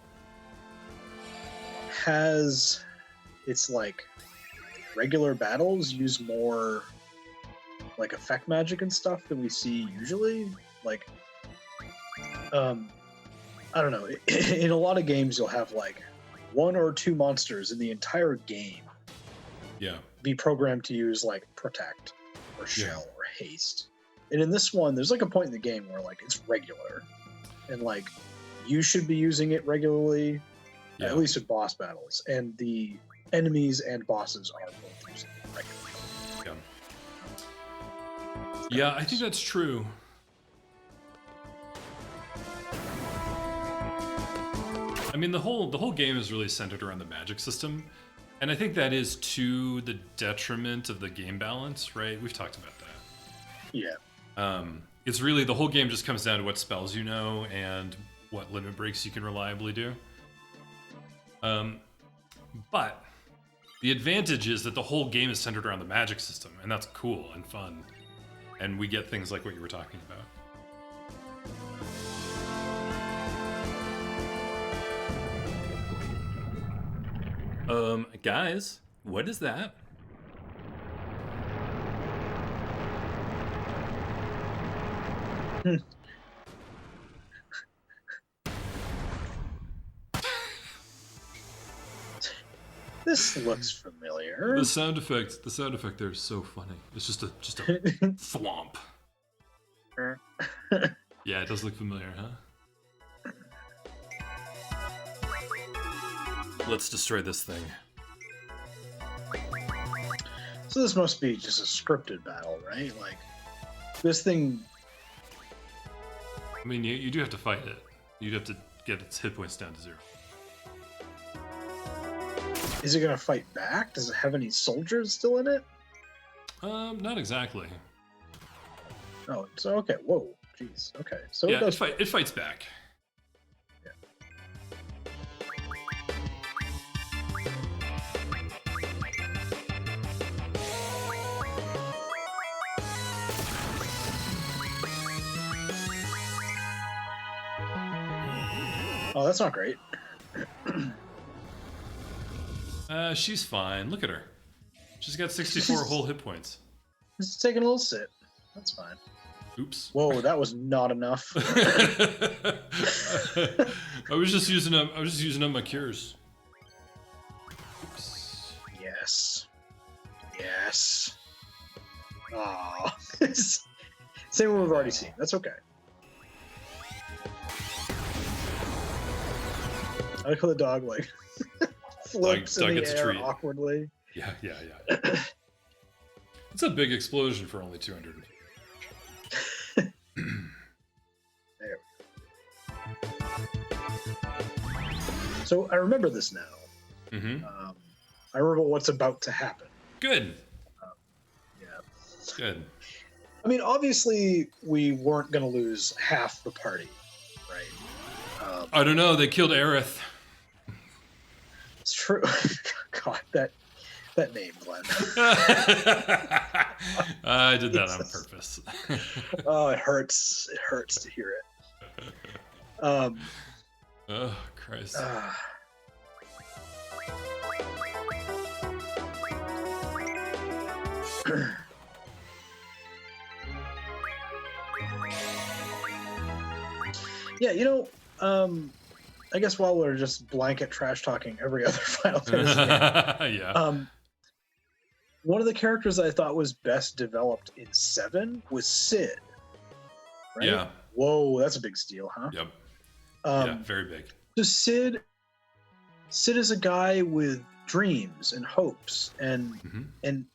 has its like regular battles use more like effect magic and stuff than we see usually. Like, I don't know. In a lot of games, you'll have like one or two monsters in the entire game Yeah. be programmed to use like protect or shell or haste. And in this one, there's like a point in the game where like it's regular, and like you should be using it regularly, at least with boss battles, and the enemies and bosses are both using it regularly. Yeah, I think that's true. I mean, the whole game is really centered around the magic system, and I think that is to the detriment of the game balance, right? We've talked about that. Yeah. It's really, the whole game just comes down to what spells you know and what limit breaks you can reliably do. But the advantage is that the whole game is centered around the magic system, and that's cool and fun. And we get things like what you were talking about. Guys, what is that? This looks familiar. The sound effect there is so funny. It's just a thwomp. Yeah, it does look familiar, huh? Let's destroy this thing. So this must be just a scripted battle, right? Like, this thing... I mean, you do have to fight it. You'd have to get its hit points down to 0. Is it going to fight back? Does it have any soldiers still in it? Not exactly. Oh, so okay. Whoa, jeez. Okay, so Yeah, it does. it fights back. Yeah. Oh, that's not great. She's fine. Look at her. She's got 64 whole hit points. Just taking a little sip. That's fine. Oops. Whoa, that was not enough. I was just using up my cures. Oops. Yes. Yes. Oh. Same one we've already seen. That's okay. I like how the dog like flips Dog in the gets a air treat. awkwardly. Yeah. It's a big explosion for only 200. There we go. So I remember this now. Mm-hmm. I remember what's about to happen. Good. Yeah. Good. I mean, obviously, we weren't going to lose half the party, right? I don't know. They killed Aerith. It's true. God, that name, Glen. I did that on Jesus. purpose. Oh, it hurts. It hurts to hear it. Oh, Christ. Yeah, I guess while we're just blanket trash talking every other Final Fantasy game, Yeah. one of the characters I thought was best developed in 7 was Sid. Right? Yeah. Whoa, that's a big steal, huh? Yep. Um, Yeah, very big. So Sid is a guy with dreams and hopes, and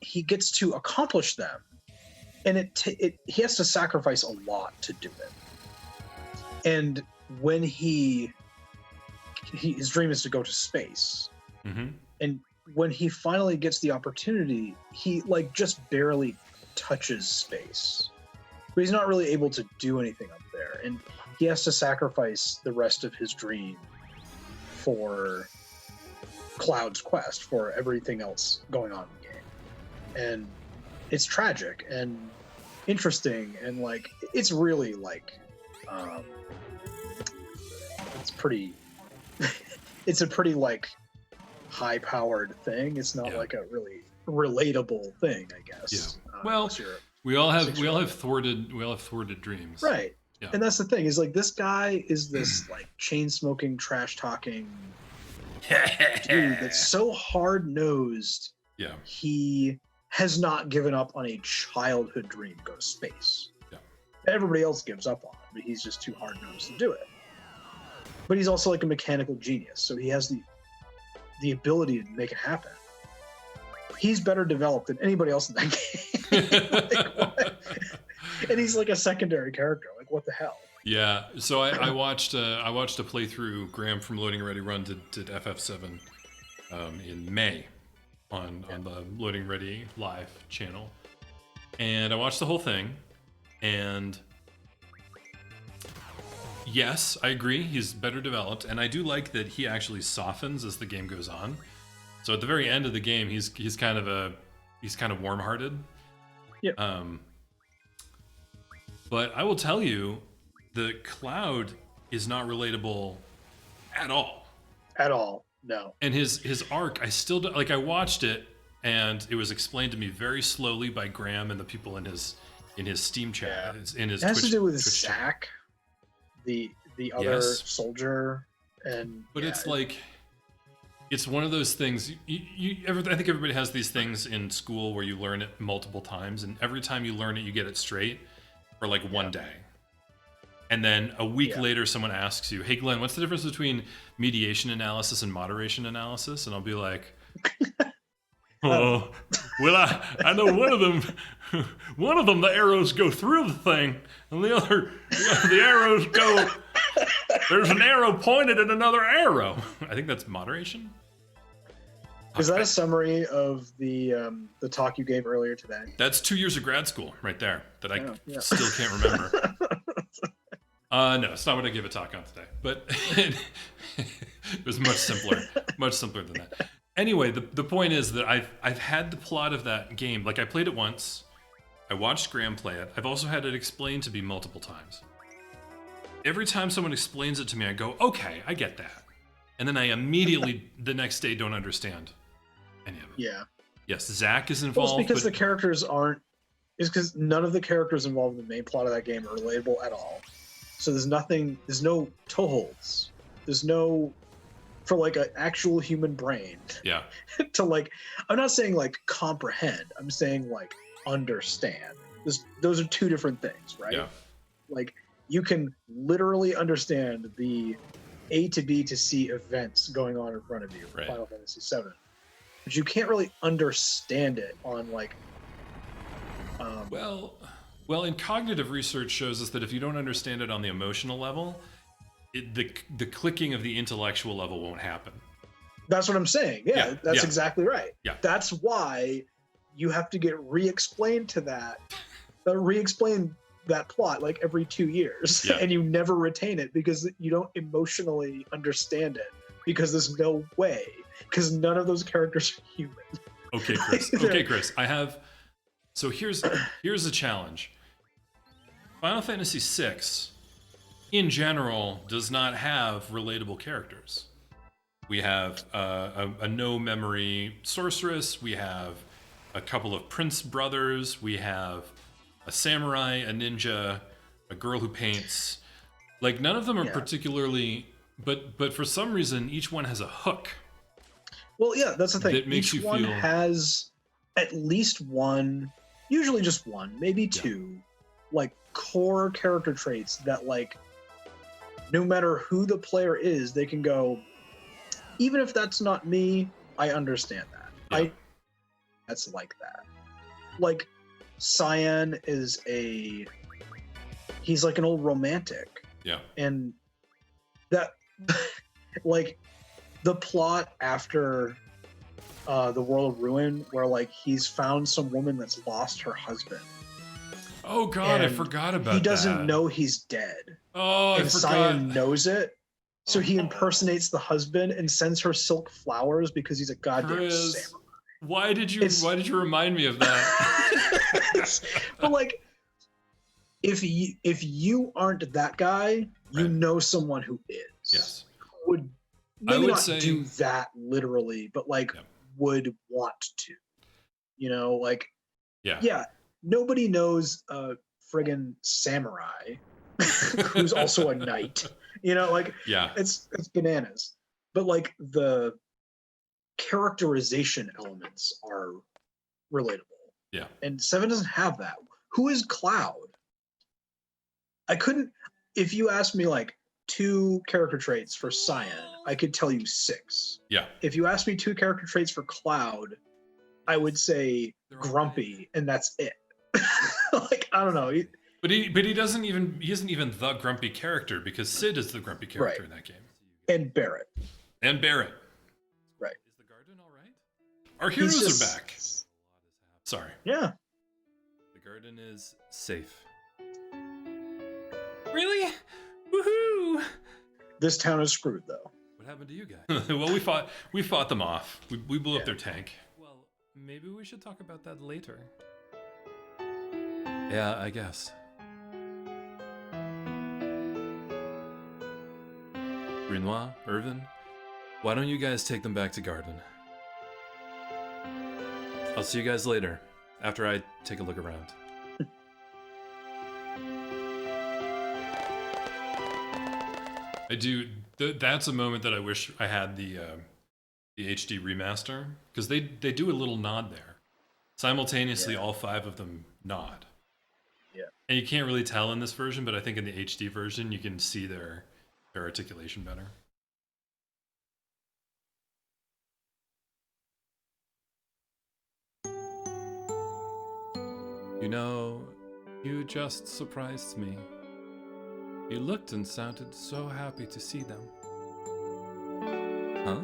he gets to accomplish them, and he has to sacrifice a lot to do it. And when his dream is to go to space, and when he finally gets the opportunity, he like just barely touches space, but he's not really able to do anything up there, and he has to sacrifice the rest of his dream for Cloud's quest, for everything else going on in the game. And it's tragic and interesting, and like it's really like it's a pretty like high powered thing. It's not like a really relatable thing, I guess. Yeah. Well, we all have thwarted dreams. Right. Yeah. And that's the thing, is like this guy is this like chain smoking, trash talking dude that's so hard nosed. Yeah. He has not given up on a childhood dream to go to space. Yeah. Everybody else gives up on it, but he's just too hard nosed to do it. But he's also like a mechanical genius, so he has the ability to make it happen. He's better developed than anybody else in that game. Like, what? And he's like a secondary character. Like, what the hell? Yeah. So I watched a playthrough. Graham from Loading Ready Run did FF7 in May on the Loading Ready Live channel, and I watched the whole thing. And yes, I agree. He's better developed, and I do like that he actually softens as the game goes on. So at the very end of the game, he's kind of warm-hearted. Yep. But I will tell you, the Cloud is not relatable at all. At all, no. And his arc, I still don't, like. I watched it, and it was explained to me very slowly by Graham and the people in his Steam chat. Yeah. In his it has Twitch, to do with Twitch Zack, the other soldier, and but it's like, it's one of those things. I think everybody has these things in school where you learn it multiple times, and every time you learn it, you get it straight for like one day. And then a week later, someone asks you, "Hey, Glenn, what's the difference between mediation analysis and moderation analysis?" And I'll be like, "Oh, well, I know one of them, the arrows go through the thing, and the other, the arrows go. There's an arrow pointed at another arrow." I think that's moderation. Is that a summary of the talk you gave earlier today? That's 2 years of grad school right there that I still can't remember. No, it's not what I gave a talk on today, but it was much simpler than that. Anyway, the point is that I've had the plot of that game. Like, I played it once. I watched Graham play it. I've also had it explained to me multiple times. Every time someone explains it to me, I go, okay, I get that. And then I immediately, the next day, don't understand any of it. Yeah. Yes, Zack is involved. Well, it's because the characters aren't... It's because none of the characters involved in the main plot of that game are relatable at all. So there's no toeholds. There's no... For, like, an actual human brain. Yeah. To, like... I'm not saying, like, comprehend. I'm saying, like, understand. Those are two different things, right? Yeah. Like, you can literally understand the A to B to C events going on in front of you in Final Fantasy VII. But you can't really understand it on, like... Well, and cognitive research shows us that if you don't understand it on the emotional level, the clicking of the intellectual level won't happen. That's what I'm saying. Yeah, that's exactly right. Yeah. That's why you have to get re-explained to that, re-explain that plot like every 2 years, and you never retain it because you don't emotionally understand it, because there's no way, because none of those characters are human. Okay, Chris. So here's a challenge. Final Fantasy VI in general, does not have relatable characters. We have a no-memory sorceress. We have a couple of prince brothers. We have a samurai, a ninja, a girl who paints. Like, none of them are particularly... But for some reason, each one has a hook. Well, yeah, that's the thing. That makes each you one feel... has at least one, usually just one, maybe two, like, core character traits that, like, no matter who the player is, they can go, even if that's not me, I understand that. Yeah. That's like that. Like, Cyan is he's like an old romantic. Yeah. And that, like, the plot after the World of Ruin, where, like, he's found some woman that's lost her husband. Oh, God, I forgot about that. He doesn't know he's dead. Oh, and I forgot. Cyan knows it. So he impersonates the husband and sends her silk flowers because he's a goddamn Chris, samurai. why did you remind me of that? But, like, if you aren't that guy, you know someone who is. Yes. Who would maybe would not say- do that literally, but, like, would want to. You know, like, yeah, nobody knows a friggin' samurai who's also a knight. You know, like, it's bananas. But, like, the characterization elements are relatable. Yeah. And 7 doesn't have that. Who is Cloud? I couldn't, if you asked me, like, 2 character traits for Cyan, I could tell you 6. Yeah. If you asked me 2 character traits for Cloud, I would say grumpy, and that's it. Like, I don't know. But he isn't even the grumpy character, because Sid is the grumpy character in that game. And Barrett. Right. Is the garden all right? Our heroes are back. Sorry. Yeah. The garden is safe. Really? Woohoo! This town is screwed, though. What happened to you guys? Well, we fought them off. We blew up their tank. Well, maybe we should talk about that later. Yeah, I guess. Renoir, Irvin, why don't you guys take them back to garden? I'll see you guys later, after I take a look around. I do. That's a moment that I wish I had the HD remaster, because they do a little nod there. Simultaneously, all 5 of them nod. Yeah. And you can't really tell in this version, but I think in the HD version you can see their articulation better. You know, you just surprised me. You looked and sounded so happy to see them. Huh?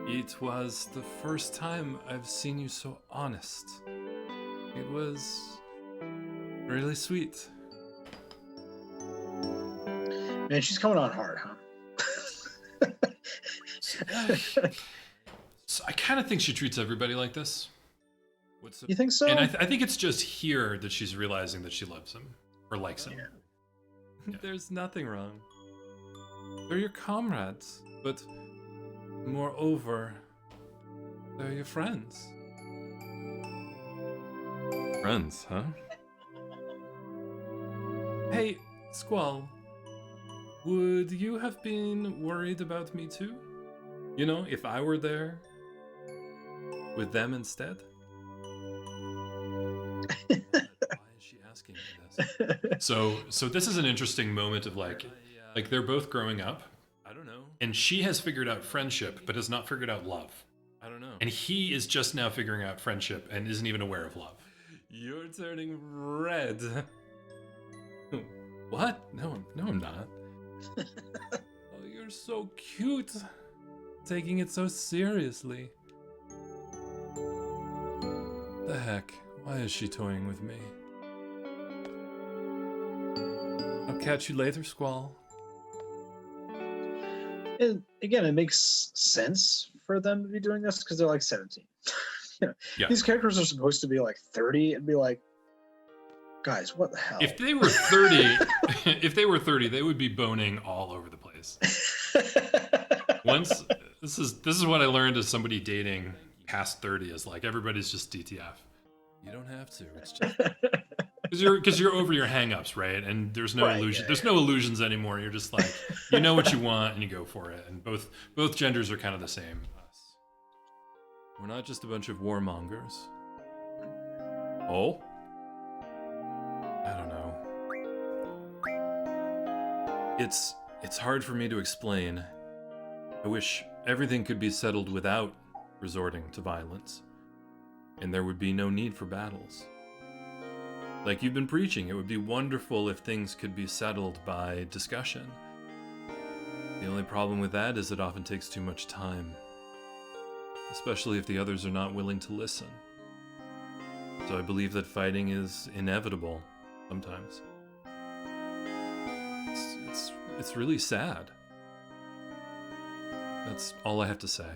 It was the first time I've seen you so honest. It was really sweet. Man, she's coming on hard, huh? So I kind of think she treats everybody like this. You think so? And I think it's just here that she's realizing that she loves him or likes him. Yeah. There's nothing wrong. They're your comrades, but moreover, they're your friends. Friends, huh? Hey, Squall, would you have been worried about me too? You know, if I were there with them instead? Why is she asking me this? So this is an interesting moment of like they're both growing up. I don't know. And she has figured out friendship, but has not figured out love. I don't know. And he is just now figuring out friendship and isn't even aware of love. You're turning red. What? No, I'm not. Oh, you're so cute. Taking it so seriously. The heck? Why is she toying with me? I'll catch you later, Squall. And again, it makes sense for them to be doing this because they're like 17. You know, Yeah. These characters are supposed to be like 30 and be like, Guys, what the hell? If they were 30, if they were 30, they would be boning all over the place. Once this is what I learned as somebody dating past 30 is like everybody's just DTF. You don't have to. It's just Because you're over your hang-ups, right? And there's no illusion. Yeah, there's no illusions anymore. You're just like, you know what you want and you go for it. And both genders are kind of the same. we're not just a bunch of warmongers. Oh? I don't know. It's hard for me to explain. I wish everything could be settled without resorting to violence, and there would be no need for battles. Like you've been preaching, it would be wonderful if things could be settled by discussion. The only problem with that is it often takes too much time, especially if the others are not willing to listen. So I believe that fighting is inevitable sometimes. It's really sad. That's all I have to say.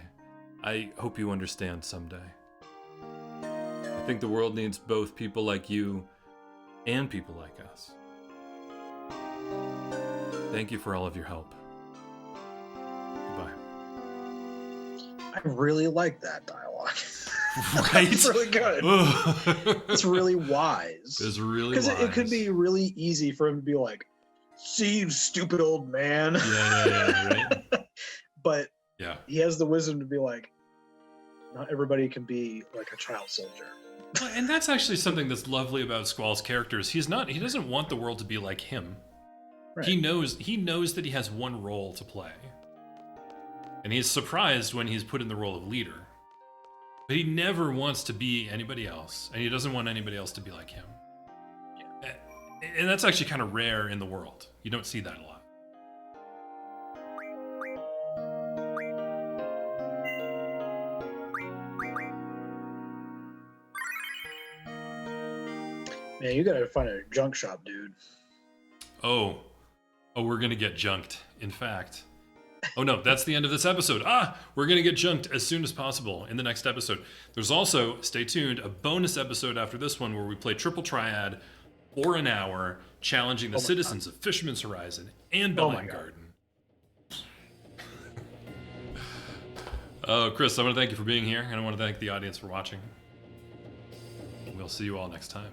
I hope you understand someday. I think the world needs both people like you and people like us. Thank you for all of your help. Goodbye. I really like that dialogue. Right? It's really good. It's really wise. It's really Because wise. it could be really easy for him to be like, "See, you stupid old man." Yeah, right? But Yeah. he has the wisdom to be like, not everybody can be like a child soldier. Well, and that's actually something that's lovely about Squall's characters. He doesn't want the world to be like him. Right. He knows that he has one role to play. And he's surprised when he's put in the role of leader. But he never wants to be anybody else, and he doesn't want anybody else to be like him. And that's actually kind of rare in the world. You don't see that a lot. Man, you gotta find a junk shop, dude. Oh, we're gonna get junked. In fact, oh no, that's the end of this episode. We're gonna get junked as soon as possible in the next episode. There's also, stay tuned, a bonus episode after this one where we play triple triad for an hour, challenging the citizens of Fisherman's Horizon and Belline Garden. Oh, Chris, I want to thank you for being here, and I want to thank the audience for watching. We'll see you all next time.